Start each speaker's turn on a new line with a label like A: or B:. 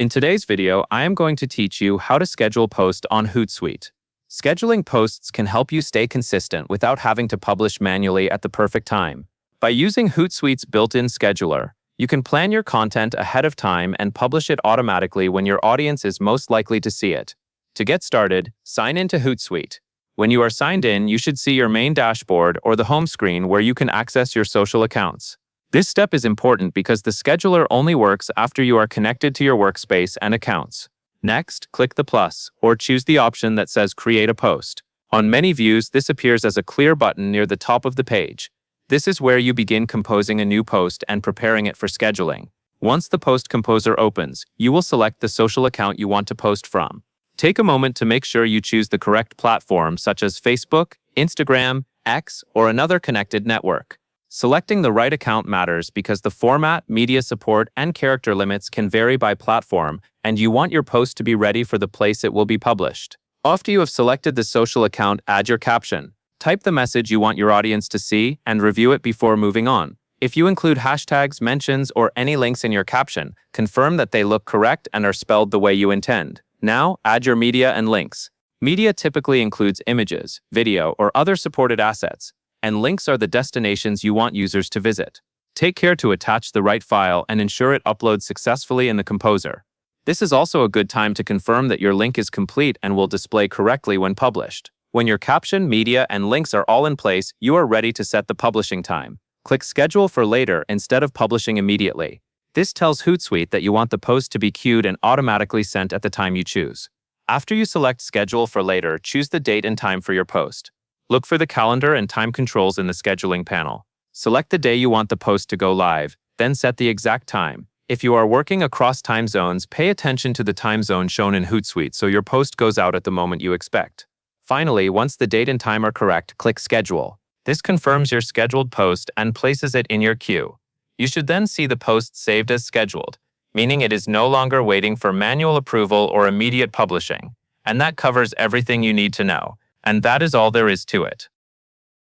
A: In today's video, I am going to teach you how to schedule posts on Hootsuite. Scheduling posts can help you stay consistent without having to publish manually at the perfect time. By using Hootsuite's built-in scheduler, you can plan your content ahead of time and publish it automatically when your audience is most likely to see it. To get started, sign in to Hootsuite. When you are signed in, you should see your main dashboard or the home screen where you can access your social accounts. This step is important because the scheduler only works after you are connected to your workspace and accounts. Next, click the plus, or choose the option that says Create a Post. On many views, this appears as a clear button near the top of the page. This is where you begin composing a new post and preparing it for scheduling. Once the post composer opens, you will select the social account you want to post from. Take a moment to make sure you choose the correct platform such as Facebook, Instagram, X, or another connected network. Selecting the right account matters because the format, media support, and character limits can vary by platform, and you want your post to be ready for the place it will be published. After you have selected the social account, add your caption. Type the message you want your audience to see and review it before moving on. If you include hashtags, mentions, or any links in your caption, confirm that they look correct and are spelled the way you intend. Now, add your media and links. Media typically includes images, video, or other supported assets, and links are the destinations you want users to visit. Take care to attach the right file and ensure it uploads successfully in the composer. This is also a good time to confirm that your link is complete and will display correctly when published. When your caption, media, and links are all in place, you are ready to set the publishing time. Click Schedule for later instead of publishing immediately. This tells Hootsuite that you want the post to be queued and automatically sent at the time you choose. After you select Schedule for later, choose the date and time for your post. Look for the calendar and time controls in the scheduling panel. Select the day you want the post to go live, then set the exact time. If you are working across time zones, pay attention to the time zone shown in Hootsuite so your post goes out at the moment you expect. Finally, once the date and time are correct, click Schedule. This confirms your scheduled post and places it in your queue. You should then see the post saved as scheduled, meaning it is no longer waiting for manual approval or immediate publishing. And that covers everything you need to know. And that is all there is to it.